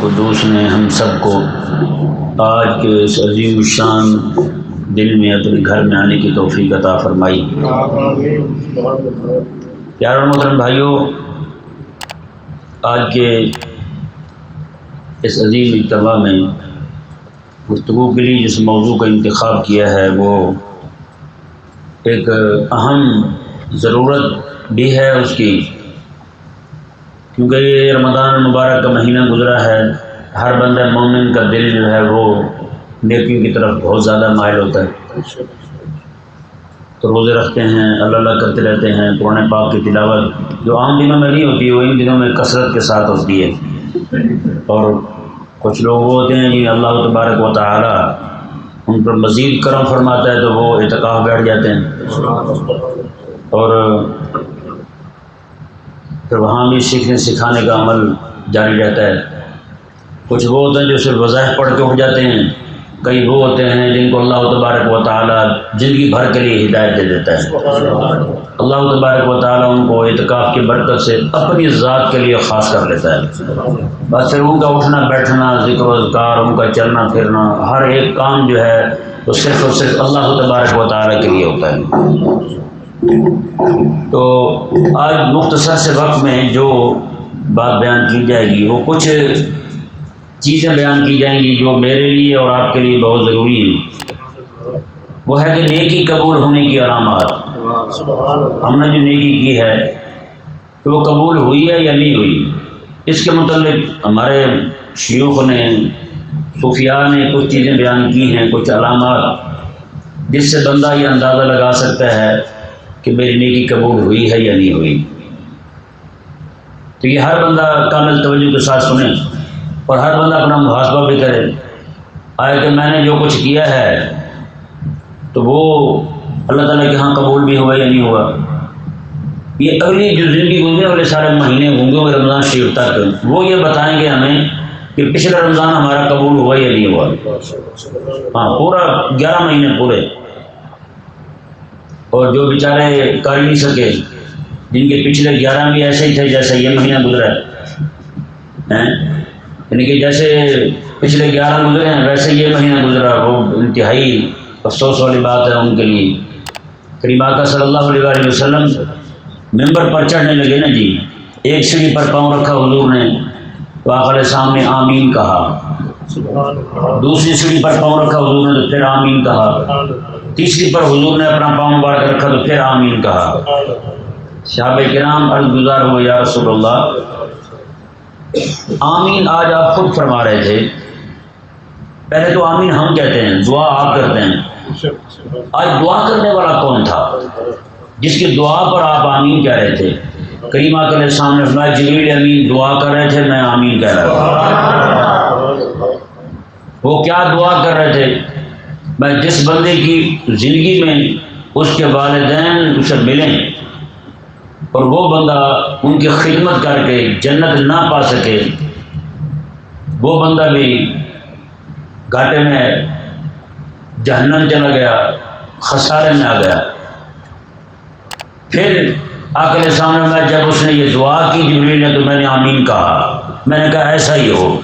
القدوس نے ہم سب کو آج کے اس عظیم الشان دن میں اپنے گھر میں آنے کی توفیق عطا فرمائی۔ پیارے اور محترم بھائیوں، آج کے اس عظیم اجتماع میں گفتگو کے لیے جس موضوع کا انتخاب کیا ہے وہ ایک اہم ضرورت بھی ہے اس کی، کیونکہ یہ رمضان المبارک کا مہینہ گزرا ہے۔ ہر بندہ مومن کا دل جو ہے وہ نیکیوں کی طرف بہت زیادہ مائل ہوتا ہے، تو روزے رکھتے ہیں، اللہ اللہ کرتے رہتے ہیں، قرآن پاک کی تلاوت جو عام دنوں میں نہیں ہوتی وہ ان دنوں میں کثرت کے ساتھ ہوتی ہے۔ اور کچھ لوگ وہ ہوتے ہیں جی اللہ تبارک و تعالی ان پر مزید کرم فرماتا ہے تو وہ اعتکاف بیٹھ جاتے ہیں، اور پھر وہاں بھی سیکھنے سکھانے کا عمل جاری رہتا ہے۔ کچھ وہ ہوتے ہیں جو صرف وظائف پڑھ کے اٹھ جاتے ہیں، کئی وہ ہوتے ہیں جن کو اللہ تبارک و تعالی زندگی بھر کے لیے ہدایت دے دیتا ہے۔ اللہ تبارک و تعالی ان کو اعتکاف کی برکت سے اپنی ذات کے لیے خاص کر لیتا ہے۔ بس پھر ان کا اٹھنا بیٹھنا، ذکر و اذکار، ان کا چلنا پھرنا، ہر ایک کام جو ہے وہ صرف اور صرف اللہ تبارک و تعالی کے لیے ہوتا ہے۔ تو آج مختصر سے وقت میں جو بات بیان کی جائے گی وہ کچھ چیزیں بیان کی جائیں گی جو میرے لیے اور آپ کے لیے بہت ضروری ہیں۔ وہ ہے کہ نیکی قبول ہونے کی علامات۔ ہم نے جو نیکی کی ہے کہ وہ قبول ہوئی ہے یا نہیں ہوئی، اس کے متعلق ہمارے شیوخ نے، صوفیاء نے کچھ چیزیں بیان کی ہیں، کچھ علامات جس سے بندہ یہ اندازہ لگا سکتا ہے کہ میری نیکی قبول ہوئی ہے یا نہیں ہوئی۔ تو یہ ہر بندہ کامل توجہ کے ساتھ سنیں اور ہر بندہ اپنا محاسبہ بھی کرے، آئے کہ میں نے جو کچھ کیا ہے تو وہ اللہ تعالیٰ کے ہاں قبول بھی ہوا یا نہیں ہوا۔ یہ اگلی جو زندگی گزرنے والے سارے مہینے ہوں گے رمضان شریف تک، وہ یہ بتائیں گے ہمیں کہ پچھلا رمضان ہمارا قبول ہوا یا نہیں ہوا۔ ہاں، پورا 11 مہینے پورے، اور جو بیچارے کر ہی نہیں سکے، جن کے پچھلے 11 بھی ایسے ہی تھے جیسے یہ مہینہ گزرا ہے، یعنی کہ جیسے پچھلے 11 گزرے ہیں ویسے یہ مہینہ گزرا، وہ انتہائی افسوس والی بات ہے ان کے لیے۔ کریم آقا صلی اللہ علیہ وسلم ممبر پر چڑھنے لگے نا جی، ایک سیڑھی پر پاؤں رکھا حضور نے تو آقا علیہ السلام نے آمین کہا، دوسری سیڑھی پر پاؤں رکھا حضور نے تو پھر آمین کہا، تیسری پر حضور نے اپنا پاؤں مبارک رکھا تو پھر آمین کہا۔ صحابہ کرام عرض گزار ہوئے یا رسول اللہ، آمین آج آپ خود فرما رہے تھے، پہلے تو آمین ہم کہتے ہیں، دعا آپ کرتے ہیں، آج دعا کرنے والا کون تھا جس کی دعا پر آپ آمین کہہ رہے تھے؟ کریم آقا علیہ السلام نے فرمایا جبریل امین دعا کر رہے تھے، میں آمین کہہ رہا تھا۔ وہ کیا دعا کر رہے تھے؟ میں جس بندے کی زندگی میں اس کے والدین اسے ملیں اور وہ بندہ ان کی خدمت کر کے جنت نہ پا سکے، وہ بندہ بھی گھاٹے میں جہنم چلا گیا، خسارے میں آ گیا۔ پھر آقا علیہ السلام نے جب اس نے یہ دعا کی جبریل نے تو میں نے آمین کہا، میں نے کہا ایسا ہی ہو۔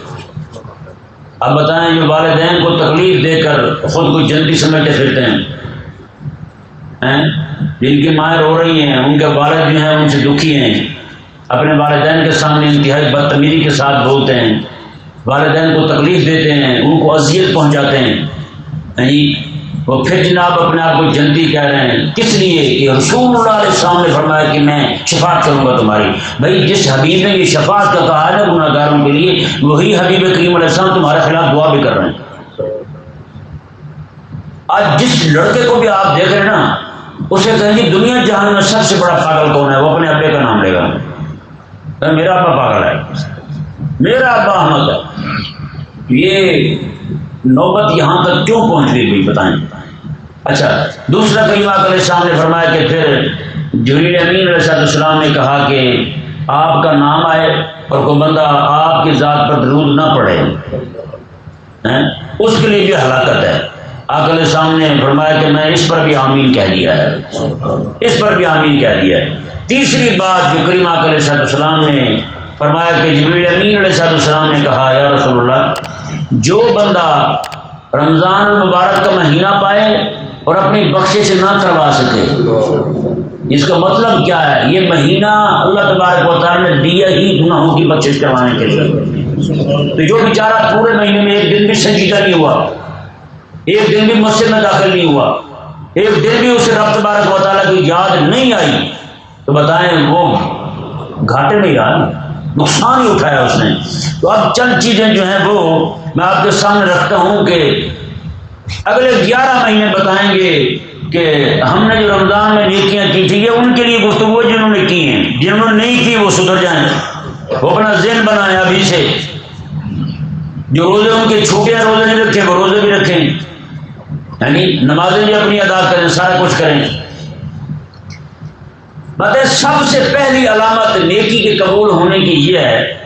اب بتائیں جو والدین کو تکلیف دے کر خود کو جنتی سمجھتے پھرتے ہیں، جن کی مائیں رو رہی ہیں، ان کے والد جو ہیں ان سے دکھی ہیں، اپنے والدین کے سامنے انتہائی بدتمیزی کے ساتھ بولتے ہیں، والدین کو تکلیف دیتے ہیں، ان کو اذیت پہنچاتے ہیں، وہ پھر جناب اپنے آپ کو جنتی کہہ رہے ہیں، کس لیے کہ رسول اللہ علیہ السلام نے فرمایا کہ میں شفاعت کروں گا تمہاری۔ بھائی جس حبیب نے یہ شفاعت کا کہا ہے نا گناہ گاروں کے لیے، وہی حبیب کریم علیہ السلام تمہارے خلاف دعا بھی کر رہے ہیں۔ آج جس لڑکے کو بھی آپ دیکھ رہے ہیں نا، اسے کہیں گے دنیا جہان میں سب سے بڑا پاگل کون ہے، وہ اپنے ابے کا نام لے گا، میرا ابا پاگل ہے، میرا ابا احمد ہے۔ یہ نوبت یہاں تک کیوں پہنچ گئی بھائی بتائیں؟ اچھا، دوسرا کریم آقا علیہ السلام نے فرمایا کہ پھر جبریل امین علیہ السلام نے کہا کہ آپ کا نام آئے اور کوئی بندہ آپ کی ذات پر درود نہ پڑھے، اس کے لیے بھی ہلاکت ہے۔ آقا علیہ السلام نے فرمایا کہ میں اس پر بھی آمین کہہ دیا ہے، اس پر بھی آمین کہہ دیا ہے۔ تیسری بات جو کریم آقا علیہ السلام نے فرمایا کہ جبریل امین علیہ السلام نے کہا یا رسول اللہ جو بندہ رمضان المبارک کا مہینہ پائے اور اپنی بخشش سے نہ کروا سکے، اس کا مطلب کیا ہے؟ یہ مہینہ اللہ تبارک و تعالیٰ نے دیا ہی گناہوں کی بخشش کروانے کے لیے۔ تو جو بیچارہ پورے مہینے میں ایک دن بھی سجدہ نہیں ہوا، ایک دن بھی مسجد میں داخل نہیں ہوا، ایک دن بھی اسے رب تبارک و تعالیٰ کی یاد نہیں آئی، تو بتائیں وہ گھاٹے میں رہا، نقصان ہی اٹھایا اس نے۔ تو اب چند چیزیں جو ہیں وہ میں آپ کے سامنے رکھتا ہوں کہ اگلے 11 مہینے بتائیں گے کہ ہم نے جو رمضان میں نیکیاں کی تھی، یہ ان کے لیے گفتگو ہے جنہوں نے کی ہیں، جنہوں نے نہیں کی وہ سدھر جائیں، وہ اپنا ذہن بنائیں ابھی سے۔ جو روزے ان کے چھوٹے ہیں، روزے نہیں رکھے وہ روزے بھی رکھیں، یعنی نمازیں بھی اپنی ادا کریں، سارا کچھ کریں۔ بتائیں سب سے پہلی علامت نیکی کے قبول ہونے کی یہ ہے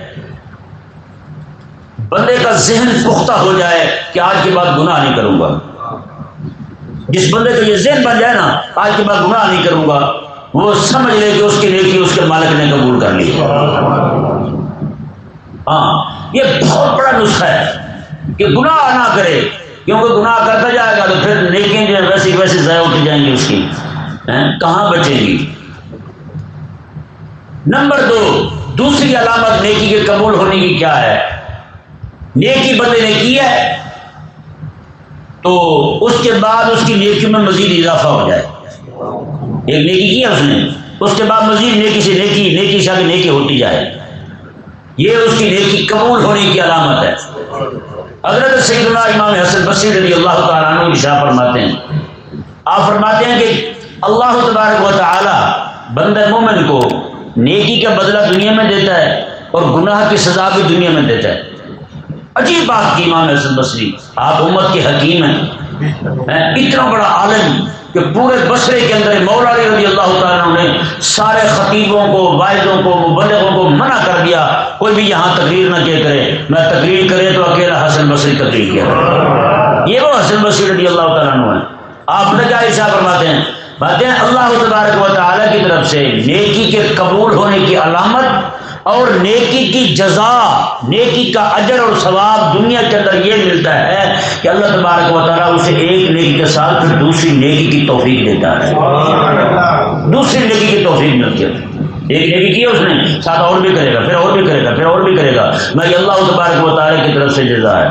بندے کا ذہن پختہ ہو جائے کہ آج کے بعد گناہ نہیں کروں گا۔ جس بندے کا یہ ذہن بن جائے نا آج کے بعد گناہ نہیں کروں گا، وہ سمجھ لے کہ اس کی نیکی اس کے مالک نے قبول کر لی۔ ہاں یہ بہت بڑا نسخہ ہے کہ گناہ نہ کرے، کیونکہ گناہ کرتا جائے گا تو پھر نیکیاں جو ہیں ویسی ویسی ضائع ہوتی جائیں گی، اس کی کہاں بچے گی۔ نمبر 2، دوسری علامت نیکی کے قبول ہونے کی کیا ہے؟ نیکی بندے نے کی ہے تو اس کے بعد اس کی نیکی میں مزید اضافہ ہو جائے۔ ایک نیکی کی ہے اس نے، اس کے بعد مزید نیکی سے نیکی سے نیکی ہوتی جائے، یہ اس کی نیکی قبول ہونے کی علامت ہے۔ حضرت سیدنا امام حسن بصری رضی اللہ تعالیٰ عنہ ارشاد فرماتے ہیں، آپ فرماتے ہیں کہ اللہ تبارک و تعالی بندہ مومن کو نیکی کا بدلہ دنیا میں دیتا ہے اور گناہ کی سزا بھی دنیا میں دیتا ہے۔ عجیب بات کی امام حسن بصری، آپ امت کے حکیم ہیں، اتنا بڑا عالم کہ پورے بصرے کے اندر مولا علی رضی اللہ تعالیٰ عنہ نے سارے خطیبوں کو، واعظوں کو، مبلغوں کو منع کر دیا کوئی بھی یہاں تقریر نہ کیا کرے، میں تقریر کرے تو اکیلا حسن بصری تقریر کیا کرے۔ یہ وہ حسن بصری رضی اللہ تعالیٰ عنہ ہیں۔ آپ نے کیا ارشاد فرماتے ہیں؟ باتیں اللہ تبارک و تعالیٰ کی طرف سے نیکی کے قبول ہونے کی علامت اور نیکی کی جزا، نیکی کا اجر اور ثواب دنیا کے اندر یہ ملتا ہے کہ اللہ تبارک و تعالیٰ اسے ایک نیکی کے ساتھ پھر دوسری نیکی کی توفیق دیتا ہے، دوسری نیکی کی توفیق ملتی ہے۔ ایک نیکی کی اس نے، ساتھ اور بھی کرے گا، پھر اور بھی کرے گا، پھر اور بھی کرے گا، میں یہ اللہ تبارک و تعالیٰ کی طرف سے جزا ہے،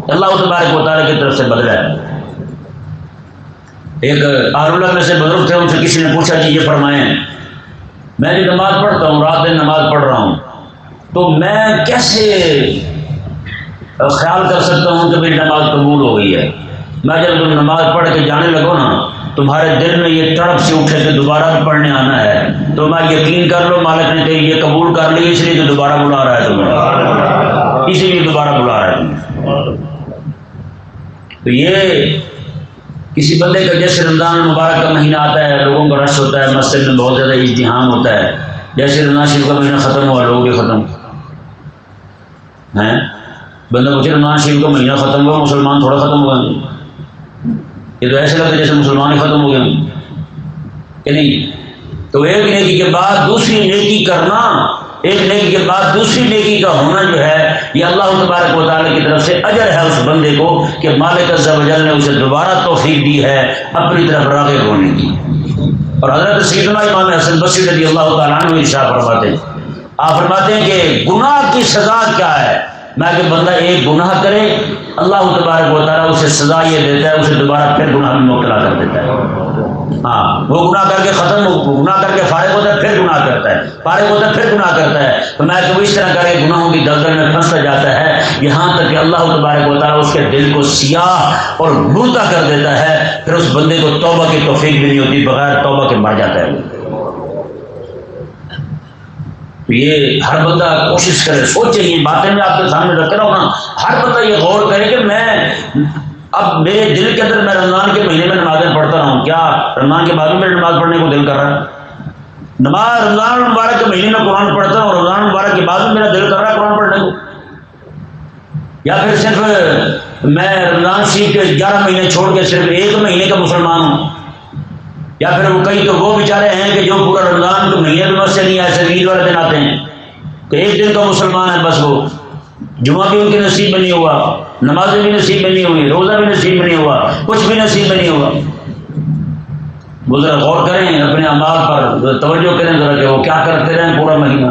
اللہ تبارک و تعالیٰ کی طرف سے بدلہ ہے۔ ایک اہل اللہ میں سے بزرگ تھے، ان سے کسی نے پوچھا جی یہ فرمائیں میں جو نماز پڑھتا ہوں، رات دن نماز پڑھ رہا ہوں، تو میں کیسے خیال کر سکتا ہوں کہ میری نماز قبول ہو گئی ہے؟ میں جب تم نماز پڑھ کے جانے لگو نا تمہارے دل میں یہ تڑپ سے اٹھے کہ دوبارہ بھی پڑھنے آنا ہے، تو میں یقین کر لو مالک نے تیری یہ قبول کر لی، اس لیے تو دوبارہ بلا رہا ہے تمہیں، اسی لیے دوبارہ بلا رہا ہے تمہیں۔ تو یہ کسی بندے کا جیسے رمضان المبارک کا مہینہ آتا ہے، لوگوں کا رش ہوتا ہے، مسجد میں بہت زیادہ ازدحام ہوتا ہے، جیسے رمضان شریف کا مہینہ ختم ہوا لوگ بھی ختم ہیں، بندہ پوچھے رمضان شریف کا مہینہ ختم ہوا مسلمان تھوڑا ختم ہوا، یہ تو ایسے لگتا ہے جیسے مسلمان ہی ختم ہو گئے کہ نہیں۔ تو ایک نیکی کے بعد دوسری نیکی کرنا، ایک نیکی کے بعد دوسری نیکی کا ہونا جو ہے یہ اللہ تبارک و تعالیٰ کی طرف سے اجر ہے اس بندے کو کہ مالک عز و جل نے اسے دوبارہ توفیق دی ہے اپنی طرف راغب ہونے کی۔ اور حضرت سیدنا امام حسن بصری رضی اللہ تعالیٰ عنہ ارشاد فرماتے ہیں، آپ فرماتے ہیں کہ گناہ کی سزا کیا ہے؟ میں کہ بندہ ایک گناہ کرے اللہ تبارک و تعالیٰ اسے سزا یہ دیتا ہے، اسے دوبارہ پھر گناہ میں مبتلا کر دیتا ہے۔ ہاں وہ گناہ کر کے ختم، گناہ کر کے فارغ ہوتا ہے، پھر گناہ کرتا ہے، فارغ ہوتا ہے، پھر گناہ کرتا ہے۔ تو میں کہ وہ اس طرح کر کے گناہوں کی دلدل میں پھنستا جاتا ہے یہاں تک کہ اللہ تبارک و تعالیٰ اس کے دل کو سیاہ اور مردہ کر دیتا ہے، پھر اس بندے کو توبہ کی توفیق بھی نہیں ہوتی، بغیر توبہ کے مر جاتا ہے۔ یہ ہر بندہ کوشش کرے، سوچے، یہ باتیں میں آپ کے سامنے رکھ رہا ہوں نا، ہر بندہ یہ غور کرے کہ میں اب میرے دل کے اندر میں رمضان کے مہینے میں نمازیں پڑھتا رہا ہوں، کیا رمضان کے بعد میں میرے نماز پڑھنے کو دل کر رہا ہے؟ نماز رمضان المبارک کے مہینے میں قرآن پڑھتا ہوں، رمضان المبارک کے بعد میں میرا دل کر رہا ہے قرآن پڑھنے کو؟ یا پھر صرف میں رمضان شریف کے 11 مہینے چھوڑ کے صرف ایک مہینے کا مسلمان ہوں؟ یا پھر وہ کئی تو وہ بیچارے ہیں کہ جو پورا رمضان کے مہینے میں مسجد نہیں آئے، صرف عید والے دن آتے ہیں، کہ ایک دن کا مسلمان ہے بس وہ جمعہ بھی ان کے نصیب میں نہیں ہوا، نمازیں بھی نصیب میں نہیں ہوئی، روزہ بھی نصیب میں نہیں ہوا، کچھ بھی نصیب میں نہیں ہوا۔ وہ ذرا غور کریں اپنے اعمال پر، توجہ کریں ذرا کہ وہ کیا کرتے رہیں پورا مہینہ۔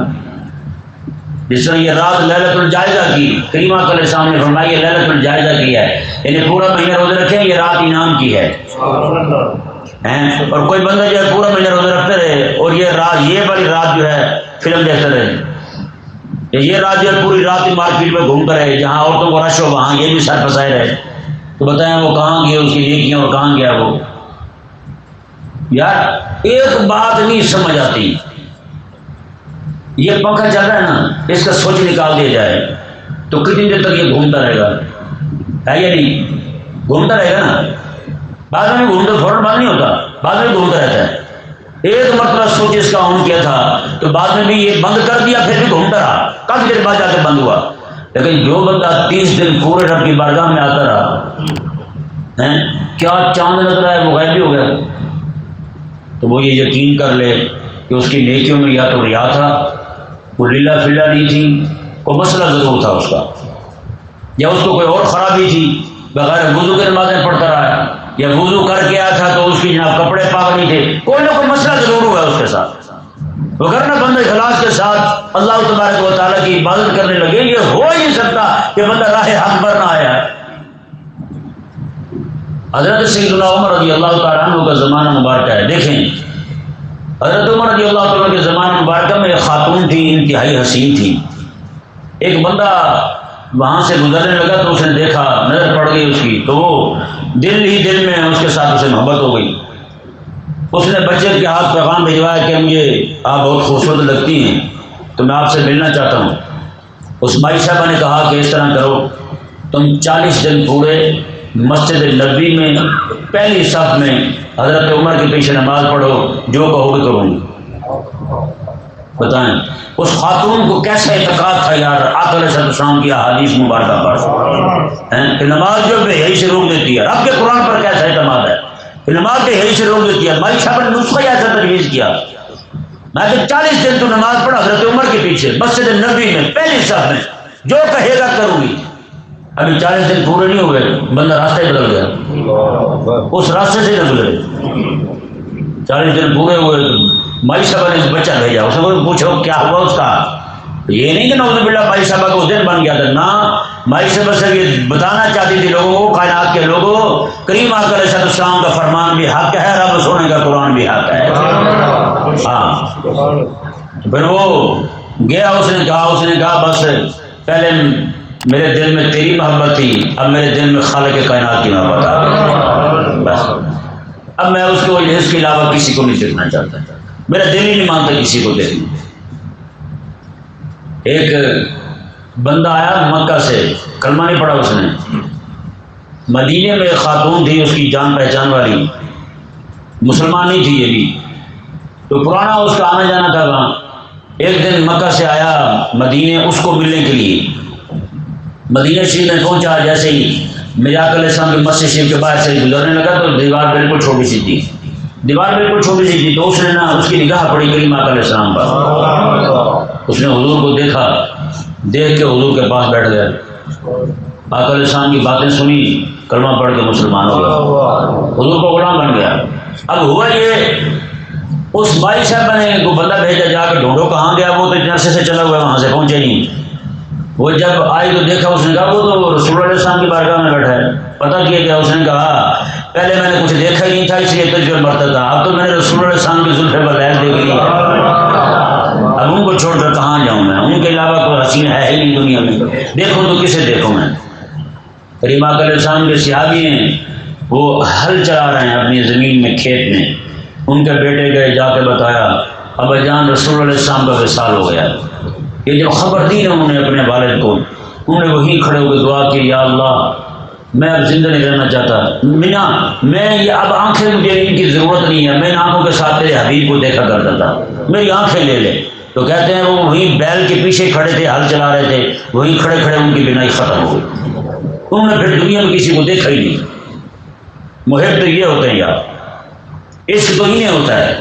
جس طرح یہ رات لیلۃ الجائزہ کی، کریمہ صلی اللہ علیہ وسلم نے فرمایا یہ لیلۃ الجائزہ کی ہے، یعنی پورا مہینہ روزے رکھیں، یہ رات انعام کی ہے۔ اور کوئی بندہ جو ہے پورا مہینہ روزے رکھتے رہے اور یہ رات، یہ والی رات جو ہے فلم دیکھتے رہے، یہ رات جو ہے پوری رات ہی مارکیٹ میں گھومتا رہے، جہاں عورتوں کو رش ہو وہاں یہ بھی سر پھنسائے رہے، تو بتائیں وہ کہاں گئے اس کی نیکیاں اور کہاں گیا وہ؟ یار ایک بات نہیں سمجھ آتی، یہ پنکھا چل رہا ہے نا، اس کا سوئچ نکال دیا جائے تو کتنی دیر تک یہ گھومتا رہے گا؟ ہے یا نہیں؟ گھومتا رہے گا نا، بعد میں گھومتا، فوراً بند نہیں ہوتا، بعد میں گھومتا رہتا ہے۔ ایک مرتبہ سوئچ اس کا آن کیا تھا تو بعد میں بھی یہ بند کر دیا، پھر بھی گھومتا رہا، کافی دیر بعد جا کے بند ہوا۔ لیکن جو بندہ 30 دن پورے رب کی بارگاہ میں آتا رہا، کیا چاند نظر آیا وہ غائب بھی ہو گیا، تو وہ یہ یقین کر لے کہ اس کی نیکیوں میں یا تو ریا تھا، کوئی لیلا فلا نہیں تھی، کوئی مسئلہ ضرور تھا اس کا، یا اس کو کوئی اور خرابی تھی، بغیر وضو کے نمازیں پڑھتا رہا، یا وضو کر کے آیا تھا تو اس کی جناب کپڑے پاک نہیں تھے، کوئی نہ کوئی مسئلہ ضرور ہوا اس کے ساتھ۔ وگرنہ بندہ اخلاص کے ساتھ اللہ تبارک و تعالیٰ کی عبادت کرنے لگے، یہ ہو ہی نہیں سکتا کہ بندہ راہ حق پر نہ آیا ہے۔ حضرت سیدنا عمر رضی اللہ تعالیٰ عنہ کا زمانہ مبارکہ ہے، دیکھیں حضرت عمر رضی اللہ تعالیٰ کے زمانہ مبارکہ میں ایک خاتون تھی، انتہائی حسین تھی۔ ایک بندہ وہاں سے گزرنے لگا تو اس نے دیکھا، نظر پڑ گئی اس کی، تو وہ دل ہی دل میں اس کے ساتھ اسے محبت ہو گئی۔ اس نے بچے کے ہاتھ پیغام بھجوایا کہ مجھے آپ بہت خوبصورت لگتی ہیں تو میں آپ سے ملنا چاہتا ہوں۔ اس مائی صاحبہ نے کہا کہ اس طرح کرو، تم 40 دن پورے مسجد نبوی میں پہلی صف میں حضرت عمر کے پیچھے نماز پڑھو، جو کہو گے کروں گی۔ بتائیں اس خاتون کو کیسا اعتقاد تھا یار آقا علیہ السلام کی احادیث مبارکہ پر، کہ نماز جو ہے یہی سے روک دیتی ہے، رب کے قرآن پر کیسا اعتماد ہے کہ نماز کے یہی سے روک دیتی ہے۔ مائی صاحب نے نسخہ ایسا تجویز کیا، میں کہ 40 دن تو نماز پڑھا حضرت عمر کے پیچھے مسجد نبوی میں پہلی صف میں، جو کہے گا کروں گی۔ ابھی 40 دن پورے نہیں ہوئے، بندہ راستہ ہی بدل گیا، اس راستے سے نہ گزرے۔ 40 دن پورے ہوئے، مائی صاحبہ نے بچہ بھیجا، اس نے پوچھو کیا ہوا اس کا؟ یہ نہیں کہ نعوذ باللہ مائی صاحبہ کا اس دن بن گیا تھا، نہ مائی صاحبہ سے یہ بتانا چاہتی تھی لوگوں کو، کائنات کے لوگوں، کریم آقا علیہ السلام کا فرمان بھی حق ہے، رب سونے کا قرآن بھی حق ہے۔ ہاں پھر وہ گیا، اس نے کہا بس پہلے میرے دل میں تیری محبت تھی، اب میرے دل میں خالق کائنات کی محبت آ گئی، بس اب میں اس کے علاوہ کسی کو نہیں دیکھنا چاہتا، میرا دل ہی نہیں مانتا کسی کو دیکھنا۔ ایک بندہ آیا مکہ سے، کلمہ نہیں پڑھا اس نے، مدینے میں ایک خاتون تھی اس کی جان پہچان والی، مسلمان نہیں تھی یہ بھی، تو پرانا اس کا آنا جانا تھا وہاں۔ ایک دن مکہ سے آیا مدینے اس کو ملنے کے لیے، مدینہ شریف میں پہنچا، جیسے ہی میراق علیہ السلام کی مسجد شریف کے باہر سے گزرنے لگا تو دیوار بالکل چھوٹی سی تھی، تو اس نے اس کی نگاہ پڑی کریم آقا علیہ السلام پر، اس نے حضور کو دیکھا، دیکھ کے حضور کے پاس بیٹھ گیا، آقا علیہ السلام کی باتیں سنی، کلمہ پڑھ کے مسلمان ہو گیا، حضور کو غلام بن گیا۔ اب ہوا یہ، اس مائی صاحبہ نے کو بندہ بھیجا جا کے ڈھونڈو کہاں گیا، وہ تو اتنے عرصے سے چلا ہوا ہے، وہاں سے پہنچے نہیں۔ وہ جب آئی تو دیکھا، اس نے کہا وہ تو رسول اللہ علیہ السلام کی بارگاہ میں بیٹھا ہے۔ پتہ کیا کیا؟ اس نے کہا پہلے میں نے کچھ دیکھا ہی نہیں تھا اس لیے تجھ مرتا تھا، اب تو میں نے رسول اللہ علیہ السلام کی زلفیں بغیر دیکھ لی، اب ان کو چھوڑ کر کہاں جاؤں میں، ان کے علاوہ کوئی حسین ہے ہی نہیں دنیا میں، دیکھوں تو کسے دیکھوں میں۔ کریم آقا علیہ السلام کے صحابی ہیں، وہ ہل چلا رہے ہیں اپنی زمین میں، کھیت میں، ان کے بیٹے گئے جا کے بتایا ابا جان رسول اللہ علیہ السلام کا وصال ہو گیا۔ یہ جو خبر دی نا انہوں نے اپنے والد کو، انہوں نے وہیں کھڑے ہو کے دعا کی، یا اللہ میں اب زندہ نہیں رہنا چاہتا، میں یہ اب آنکھیں مجھے ان کی ضرورت نہیں ہے، میں ان آنکھوں کے ساتھ تیرے حبیب کو دیکھا کرتا تھا، میری آنکھیں لے لے۔ تو کہتے ہیں وہ وہیں بیل کے پیچھے کھڑے تھے، ہل چلا رہے تھے، وہیں کھڑے کھڑے ان کی بینائی ختم ہو گئی، انہوں نے پھر دنیا میں کسی کو دیکھا ہی نہیں۔ محب تو یہ ہوتے ہیں یار، عشق تو انہیں ہوتا ہے۔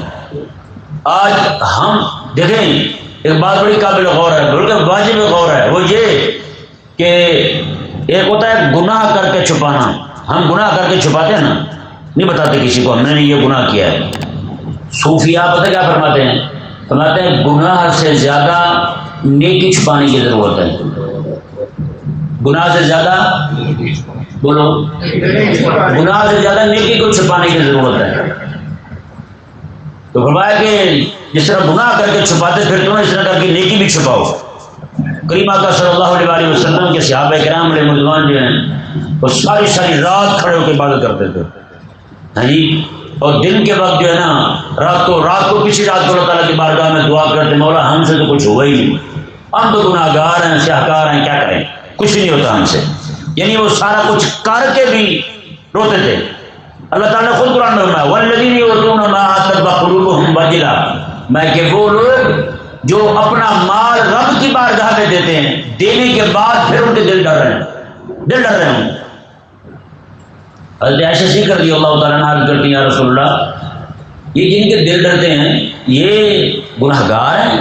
آج ہم دیکھیں ایک بات بڑی قابل غور ہے، بلکہ واجب غور ہے، وہ یہ کہ ایک ہوتا ہے گناہ کر کے چھپانا. ہم گناہ کر کے چھپاتے ہیں نا، نہیں بتاتے کسی کو ہم نے یہ گناہ کیا ہے. صوفیاء پتہ کیا فرماتے ہیں؟ فرماتے ہیں گناہ سے زیادہ نیکی چھپانے کی ضرورت ہے. گناہ سے زیادہ بولو، گناہ سے زیادہ نیکی کو چھپانے کی ضرورت ہے. تو فرمایا کہ جس طرح گناہ کر کے چھپاتے پھر تم اس طرح کر کے نیکی بھی چھپاؤ. کریم آقا صلی اللہ علیہ وسلم کے صحابہ کرام علیہ رضوان جو ہیں وہ ساری ساری رات کھڑے ہو کے عبادت کرتے تھے، ہاں جی. اور دن کے وقت جو ہے نا رات کو پچھلی رات کو اللہ تعالیٰ کی بارگاہ میں دعا کرتے، مولا ہم سے تو کچھ ہوا ہی نہیں، ہم تو گناہ گار ہیں، سیاہکار ہیں، کیا کریں، کچھ نہیں ہوتا ہم سے. یعنی وہ سارا کچھ کر کے بھی روتے تھے. اللہ تعالیٰ نے خود قرآن میں فرمایا والذین یؤتون ما آتوا وقلوبهم وجلة، میں کہ وہ لوگ جو اپنا مال رب کی بارگاہ میں دیتے ہیں، دینے کے بعد پھر ان کے دل ڈر رہے ہیں. حضرت عائشہ صدیقہ رضی اللہ تعالیٰ عنہ عرض کرتی ہیں یا رسول اللہ، یہ جن کے دل ڈرتے ہیں یہ گناہ گار ہیں؟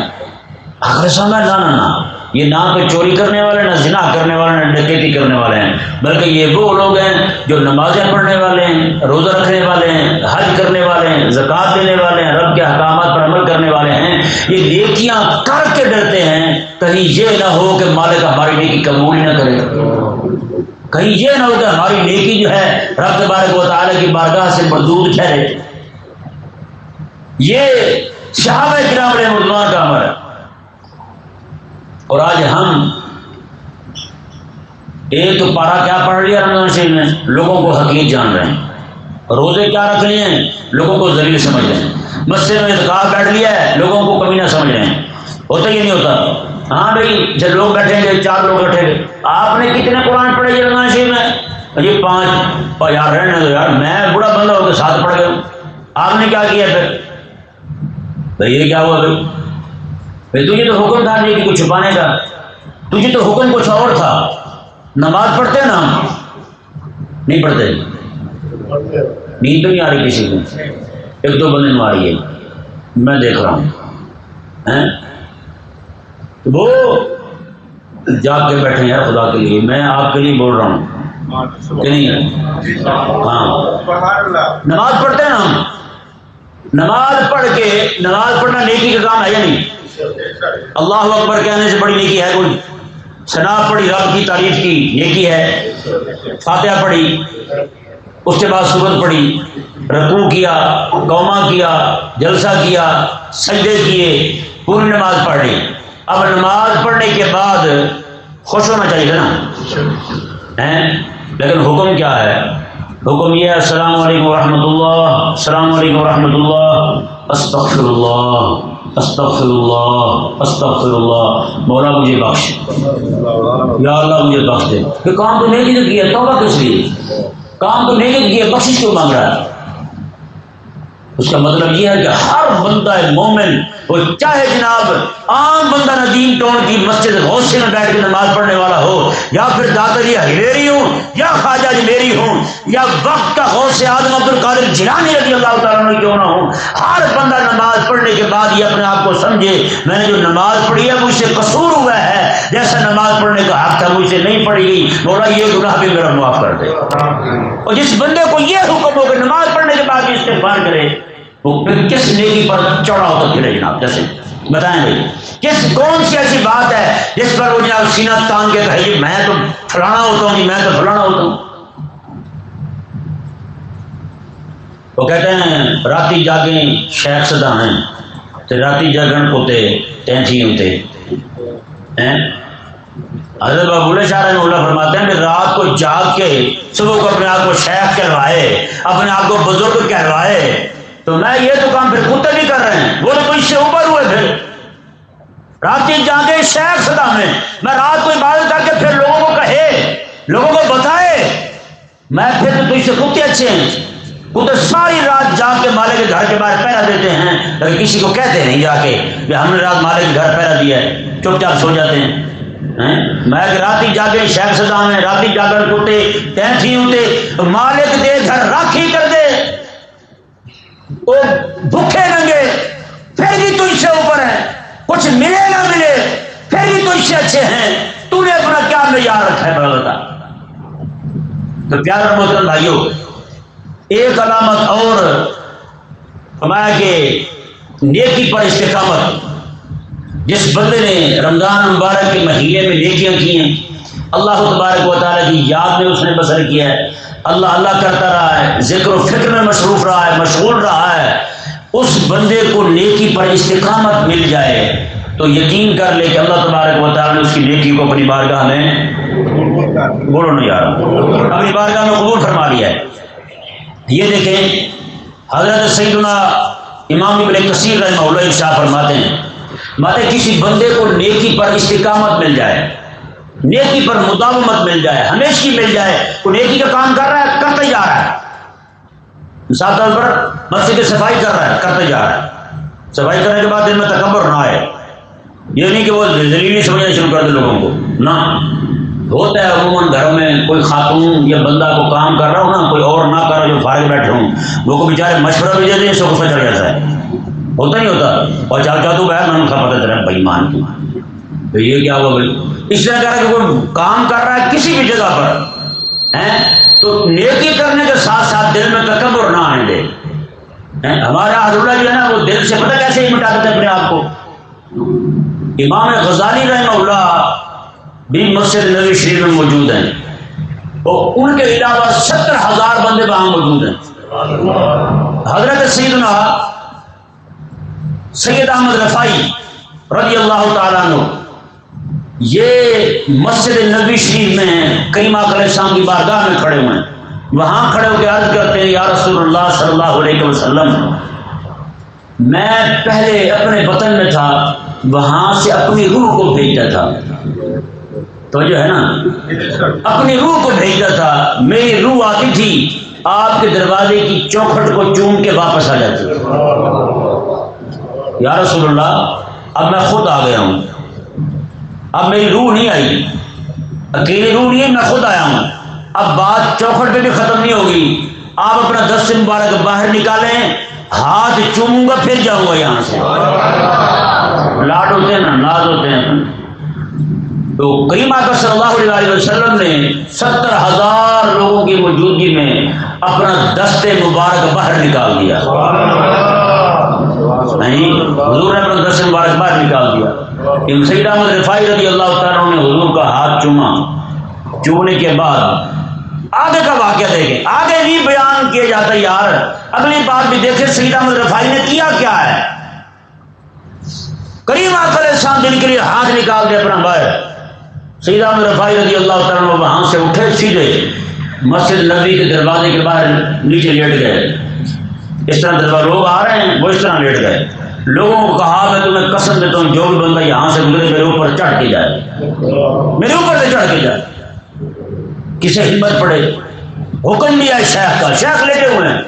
آخر سمجھا نا، یہ نہ کوئی چوری کرنے والے، نہ زنا کرنے والے، نہ ڈکیتی کرنے والے ہیں، بلکہ یہ وہ لوگ ہیں جو نمازیں پڑھنے والے ہیں، روزہ رکھنے والے ہیں، حج کرنے والے ہیں، زکوٰۃ دینے والے ہیں، رب کے احکامات پر عمل کرنے والے ہیں. یہ نیکیاں کر کے ڈرتے ہیں کہیں یہ نہ ہو کہ مالک ہماری نیکی قبول ہی نہ کرے، کہیں یہ نہ ہو کہ ہماری نیکی جو ہے رب تبارک و تعالیٰ کی بارگاہ سے مردود ٹھہرے. یہ صحابہ کرام علیہ رضوان کا عمل ہے. اور آج ہم ایک تو پارا کیا پڑھ لیا رمضان شریف میں، لوگوں کو حقیق جان رہے ہیں، روزے کیا رکھ لیے ہیں، لوگوں کو ذلیل سمجھ رہے ہیں، مسجد میں اعتکاف بیٹھ لیا ہے، لوگوں کو کمینہ سمجھ رہے ہیں. ہوتا ہی نہیں ہوتا. ہاں بھائی جب لوگ بیٹھیں گے، 4 لوگ بیٹھیں گے، آپ نے کتنے قرآن پڑھے یہ رمضان شریف میں؟ یہ 5. یار رہنے دو یار، میں بڑا بندہ ہو کے 7 پڑھ گیا. آپ نے کیا کیا پھر؟ بھائی یہ کیا ہوا بھائی تجھے تو حکم تھا نیکی کو چھپانے کا، تجھے تو حکم کچھ اور تھا. نماز پڑھتے ہیں نا ہم؟ نہیں پڑھتے. نیند تو نہیں آ رہی کسی کو؟ 1-2 بندے میں آ رہی ہے، میں دیکھ رہا ہوں. وہ جاگ کے بیٹھے ہیں خدا کے لیے، میں آپ کے لیے بول رہا ہوں کہ نہیں؟ ہاں نماز پڑھتے ہیں نا ہم؟ نماز پڑھنا نیکی کا کام ہے یا نہیں؟ اللہ اکبر کہنے سے بڑی نیکی ہے کوئی؟ ثنا پڑھی، رب کی تعریف کی، نیکی ہے. فاتحہ پڑھی، اس کے بعد سورت پڑھی، رکوع کیا، قومہ کیا، جلسہ کیا، سجدے کیے، پوری نماز پڑھ لی. اب نماز پڑھنے کے بعد خوش ہونا چاہیے نا، لیکن حکم کیا ہے؟ حکم یہ ہے السلام علیکم ورحمۃ اللہ، السلام علیکم ورحمۃ اللہ، استغفر اللہ، استغفر اللہ، استغفر اللہ، مولا مجھے بخش، یا اللہ مجھے بخش دے. کہ کام تو نیکی تو کیا، توبہ کس لیے؟ کام تو نیکی کیا، بخشش کیوں مانگ رہا ہے؟ اس کا مطلب یہ ہے کہ ہر بندہ مومن، وہ چاہے جناب عام بندہ ندیم ٹون کی مسجد غوثی میں بیٹھ کے نماز پڑھنے والا ہو، یا پھر دادری ہلیری ہوں، یا خواجہ میری ہوں، یا وقت کا غوث اعظم عبد القادر جیلانی رضی اللہ تعالیٰ عنہ کیوں نہ ہوں، ہر بندہ نماز پڑھنے کے بعد یہ اپنے آپ کو سمجھے میں نے جو نماز پڑھی ہے مجھ سے قصور ہوا ہے، جیسا نماز پڑھنے کا حق تھا مجھ سے نہیں پڑھی گئی، مولا یہ گناہ بھی میرا معاف کر دے. اور جس بندے کو یہ حکم ہو کہ نماز پڑھنے کے بعد استغفار کرے، وہ پھر کس نیکی پر چڑھا ہوتا پھرے جناب؟ جیسے بتائیں بھائی کون سی ایسی بات ہے جس پر وہ جناب سینہ تان کے کہے میں تو فلانا ہوتا ہوں، میں تو فلانا ہوتا ہوں. وہ کہتے ہیں راتی جاگیں شیخ صدا ہیں تے راتی جاگن پوتے تینتھی ہوتے ہیں. حضرت بابولہ شاہ رحمہ اللہ فرماتے ہیں کہ رات کو جاگ کے صبح کو اپنے آپ کو شیخ کہلوائے، اپنے آپ کو بزرگ کہلوائے، تو میں یہ تو کام پھر کتے بھی کر رہے ہیں، وہ تو مجھ سے اوپر ہوئے. پھر راتی جاگے شیخ صدا میں رات کو عبادت کر کے پھر لوگوں کو کہے، لوگوں کو بتائے میں پھر تو تجھ سے کتے اچھے ہیں. کتے ساری رات جاگ کے مالک کے گھر کے باہر پہرا دیتے ہیں، لیکن کسی کو کہتے نہیں جا کے کہ ہم نے رات مالک کے گھر پہرا دیا ہے، چپ چاپ سو جاتے ہیں. میں کہ راتی جاگے شیخ صدا میں راتی جاگر کتے تینتھی ہوتے، مالک دے گھر راکھی کر دے، وہ بھوکے ننگے پھر بھی تجھ سے اوپر ہے، کچھ ملے گا اچھے ہیں، تو نے اپنا کیا معیار رکھا ہے بتا؟ تو پیارے محترم بھائیوں، ایک علامت اور فرمایا کہ نیکی پر استقامت. جس بندے نے رمضان مبارک کے مہینے میں نیکیاں کی ہیں، اللہ تبارک و تعالیٰ کی یاد میں اس نے بسر کیا ہے، اللہ اللہ کرتا رہا ہے، ذکر و فکر میں مصروف رہا ہے، مشغول رہا ہے، اس بندے کو نیکی پر استقامت مل جائے تو یقین کر لے کہ اللہ تبارک و تعالیٰ نے اس کی نیکی کو اپنی بارگاہ میں بولو نہیں یار اپنی بارگاہ میں قبول فرما لیا ہے. یہ دیکھیں حضرت سیدنا امام ابن کثیر رحمہ اللہ ارشاد فرماتے ہیں، کسی بندے کو نیکی پر استقامت مل جائے، نیکی پر مداومت مل جائے، ہمیشہ مل جائے، وہ نیکی کا کام کر رہا ہے، کرتے جا رہا ہے. مثال طور پر مسجد کی صفائی کر رہا ہے، کرتے جا رہا ہے، صفائی کرنے کے بعد دل میں تکبر نہ آئے، یہ نہیں کہ وہ ذلیلی سمجھنا شروع کر دے لوگوں کو، نہ. ہوتا ہے عموماً گھروں میں کوئی خاتون یا بندہ کو کام کر رہا ہو نا، کوئی اور نہ کر رہا جو فارغ بیٹھے ہوں، وہ کو بیچارے مشورہ بھی دے دیں، سو غصہ چڑھ جاتا ہے، ہوتا نہیں ہوتا؟ اور چال تو بہر میں کا پتہ چلا بےمان کی، تو یہ کیا ہوا بھائی؟ اس طرح کہہ رہا کہ کوئی کام کر رہا ہے کسی بھی جگہ پر تو نیکی کرنے کے ساتھ ساتھ دل میں تکبر نہ آنے دے. ہمارا حضرت جو ہے نا وہ دل سے پتہ کیسے ہی مٹا دیتے اپنے آپ کو. امام غزالی رحمہ اللہ بھی مسجد نبوی شریف میں موجود ہیں، اور ان کے علاوہ 70,000 بندے وہاں موجود ہیں. حضرت سیدنا سید احمد رفاعی رضی اللہ تعالیٰ عنہ یہ مسجد نبوی شریف میں کریم آقا علیہ السلام کی بارگاہ میں کھڑے ہوئے ہیں. وہاں کھڑے ہو کے عرض کرتے ہیں، یا رسول اللہ صلی اللہ علیہ وسلم، میں پہلے اپنے وطن میں تھا، وہاں سے اپنی روح کو بھیجتا تھا، تو جو ہے نا اپنی روح کو بھیجتا تھا، میری روح آتی تھی آپ کے دروازے کی چوکھٹ کو چوم کے واپس آ جاتی تھی. یا رسول اللہ اب میں خود آ گیا ہوں، اب میری روح نہیں آئی، اکیلی روح نہیں ہے، میں خود آیا ہوں، اب بات چوکھٹ پہ بھی ختم نہیں ہوگی، آپ اپنا دست مبارک باہر نکالیں، ہاتھ چوموں گا پھر جاؤں گا یہاں سے. لاڈ ہوتے ہیں نا، ناز ہوتے ہیں. تو کریم آقا صلی اللہ علیہ وسلم نے 70,000 لوگوں کی موجودگی میں اپنا دست مبارک باہر نکال دیا. نہیں، حضور نے اپنا دست مبارک باہر نکال دیا. سید احمد رفاعی رضی اللہ تعالیٰ عنہ نے حضور کا ہاتھ چوما، چومنے کے بعد آگے کا واقعہ دیکھیں، آگے بھی بیان کیا جاتا ہے. یار اگلی بات بھی دیکھیں سید احمد رفاعی نے کیا کیا ہے. کریم آقا علیہ السلام دن کے لیے ہاتھ نکال دے اپنا باہر. سید احمد رفاعی رضی اللہ تعالیٰ عنہ وہاں سے اٹھے، سیدھے مسجد نبوی کے دروازے کے باہر نیچے لیٹ گئے. اس طرح دروازے لوگ آ رہے ہیں، وہ اس طرح لیٹ گئے. لوگوں کو کہا میں تمہیں قسم دیتا ہوں جو بھی بندہ یہاں سے گزرے میرے اوپر چڑھ کے جائے، میرے اوپر سے چڑھ کے جائے. کسے ہمت پڑے، حکم دیا شیخ کا، شیخ لیٹے ہوئے ہیں.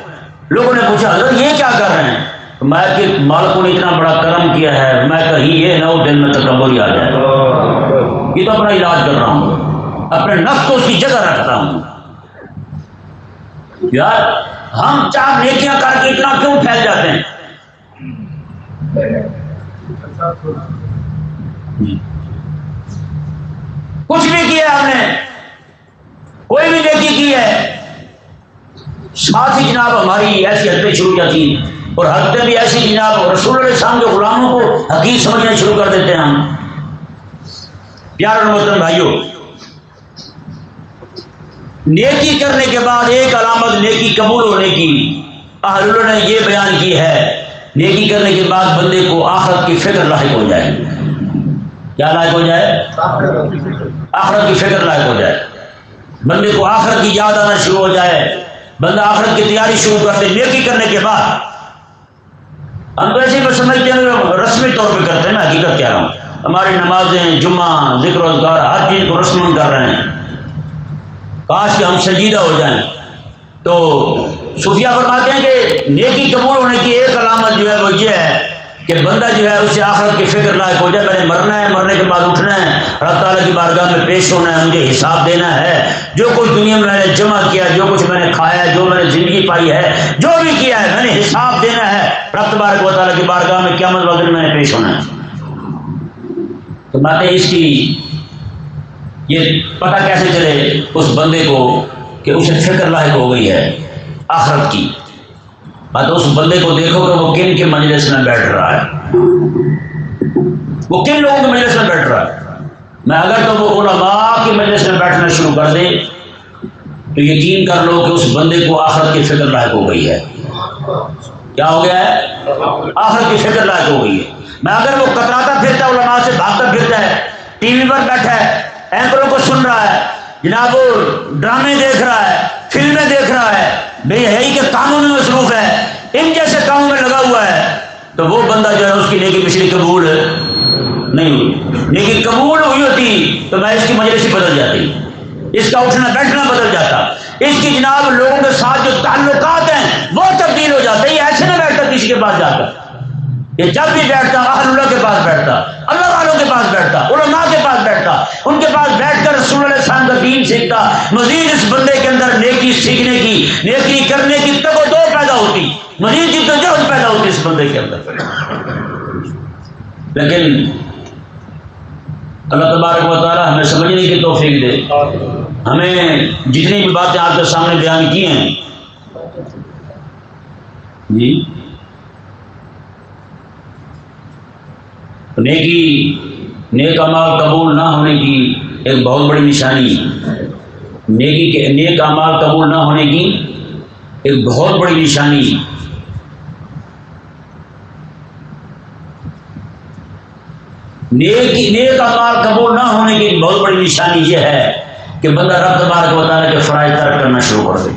لوگوں نے پوچھا حضرت یہ کیا کر رہے ہیں؟ میں کہ مالکوں نے اتنا بڑا کرم کیا ہے، میں کہیں یہ نہ ہو دل میں تکبر ہی آ جائے، یہ تو اپنا علاج کر رہا ہوں، اپنے نفس کو اس کی جگہ رکھتا ہوں. یار ہم 4 نیکیاں کر کے اتنا کیوں پھیل جاتے ہیں؟ کچھ بھی کیا ہم نے، کوئی بھی نیکی کی ہے، ساتھ ہی جناب ہماری ایسی حرکتیں شروع جاتی ہیں، اور حرکتیں بھی ایسی جناب رسول اللہ السلام کے غلاموں کو حقیر سمجھنا شروع کر دیتے ہیں ہم. پیارے محترم بھائیوں، نیکی کرنے کے بعد ایک علامت نیکی قبول ہونے کی اہل اللہ نے یہ بیان کی ہے، نیکی کرنے کے بعد بندے کو آخرت کی فکر لاحق ہو جائے. کیا لاحق ہو جائے؟ آخرت کی فکر لاحق ہو جائے. بندے کو آخرت کی یاد آنا شروع ہو جائے، بندہ آخرت کی تیاری شروع کر دے نیکی کرنے کے بعد. ہم تو ایسے ہی سمجھتے ہیں رسمی طور پہ کرتے ہیں نا، حقیقت کیا رہا ہوں، ہماری نمازیں، جمعہ، ذکر و اذکار، ہر چیز کو رسم کر رہے ہیں. کاش کہ ہم سنجیدہ ہو جائیں. تو صوفیہ فرماتے ہیں کہ نیکی قبول ہونے کی ایک علامت جو ہے وہ یہ ہے کہ بندہ جو ہے اسے آخرت کی فکر لاحق ہو جائے. میں نے مرنا ہے، مرنے کے بعد اٹھنا ہے، اللہ تعالیٰ کی بارگاہ میں پیش ہونا ہے، مجھے حساب دینا ہے. جو کچھ دنیا میں نے جمع کیا، جو کچھ میں نے کھایا، جو میں نے زندگی پائی ہے، جو بھی کیا ہے، میں نے حساب دینا ہے. رب تبارک و تعالیٰ کی بارگاہ میں قیامت والے دن میں نے پیش ہونا ہے. تو باتیں اس کی یہ پتہ کیسے چلے اس بندے کو کہ اسے فکر لاحق ہو گئی ہے آخرت کی؟ بات اس بندے کو دیکھو کہ وہ کن کے مجلس میں بیٹھ رہا ہے، وہ کن لوگوں کے مجلس میں بیٹھ رہا ہے۔ میں اگر تو وہ علماء کے مجلس میں بیٹھنا شروع کر دے تو یقین کر لو کہ اس بندے کو آخرت کی فکر لاحق ہو گئی ہے۔ کیا ہو گیا ہے؟ آخرت کی فکر لاحق ہو گئی ہے۔ میں اگر وہ کتراتا پھرتا ہے، علماء سے بھاگتا پھرتا ہے، ٹی وی پر بیٹھا ہے، اینکروں کو سن رہا ہے، جناب وہ ڈرامے دیکھ رہا ہے، فلمیں دیکھ رہا ہے، بے حیائی کے کاموں میں مصروف ہے، ان جیسے کاموں میں لگا ہوا ہے، تو وہ بندہ جو ہے اس کی نیکی پچھلی قبول نہیں ہوئی۔ نیکی قبول ہوئی ہوتی تو میں اس کی مجلس ہی بدل جاتی، اس کا اٹھنا بیٹھنا بدل جاتا، اس کی جناب لوگوں کے ساتھ جو تعلقات ہیں وہ تبدیل ہو جاتے۔ یہ ایسے نہ بیٹھتا کسی کے پاس جا کر، یہ جب بھی بیٹھتا اہل اللہ کے پاس بیٹھتا، اللہ والوں کے پاس بیٹھتا، علماء کے پاس بیٹھتا، ان کے پاس بیٹھ کر رسول اللہ صلی اللہ علیہ وسلم کا دین سیکھتا، مزید اس بندے کے اندر نیکی سیکھنے کی، نیکی کرنے کی تگ و دو پیدا ہوتی، مزید جدوجہد پیدا ہوتی اس بندے کے اندر۔ لیکن اللہ تبارک و تعالی ہمیں سمجھنے کی توفیق دے، ہمیں جتنی بھی باتیں آپ کے سامنے بیان کی ہیں جی، نیک اعمال قبول نہ ہونے کی ایک بہت بڑی نشانی، نیک اعمال قبول نہ ہونے کی ایک بہت بڑی نشانی نیک اعمال قبول نہ ہونے کی ایک بہت بڑی نشانی یہ ہے کہ بندہ رب تبارک و تعالیٰ کے فرائض ترک کرنا شروع کر دے،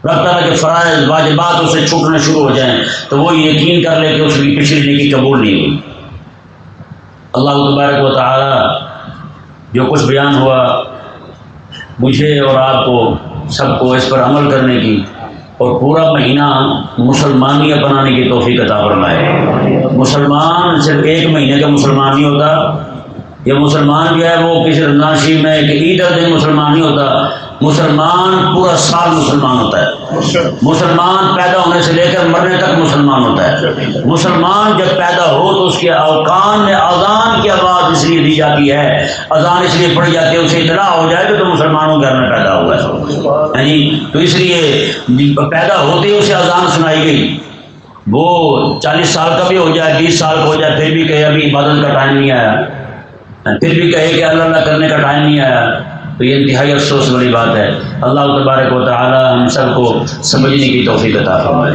رب تعالیٰ کے فرائض واجبات اسے چھوٹنا شروع ہو جائیں تو وہ یقین کر لے کہ اس کی پچھلی نیکی قبول نہیں ہوئی۔ اللہ تبارک و تعالی جو کچھ بیان ہوا مجھے اور آپ کو سب کو اس پر عمل کرنے کی اور پورا مہینہ مسلمانیت بنانے کی توفیق عطا فرمائے۔ مسلمان صرف ایک مہینے کا مسلمان نہیں ہوتا، یہ مسلمان جو ہے وہ کسی رمضان شریف میں کہ عید کا دن مسلمان نہیں ہوتا، مسلمان پورا سال مسلمان ہوتا ہے۔ مسلمان پیدا ہونے سے لے کر مرنے تک مسلمان ہوتا ہے۔ مسلمان جب پیدا ہو تو اس کے اوقان میں اذان کی آواز اس لیے دی جاتی ہے، اذان اس لیے پڑھی جاتی ہے اسے اطلاع ہو جائے کہ تو مسلمانوں کے گھر میں پیدا ہوا ہے، یعنی تو اس لیے پیدا ہوتے ہی اسے اذان سنائی گئی۔ وہ 40 سال کا بھی ہو جائے، 20 سال کا ہو جائے، پھر بھی کہے ابھی عبادت کا ٹائم نہیں آیا، پھر بھی کہے کہ اللہ اللہ کرنے کا ٹائم نہیں آیا، تو یہ انتہائی افسوس والی بات ہے۔ اللہ تبارک و تعالی ہم سب کو سمجھنے کی توفیق عطا فرمائے۔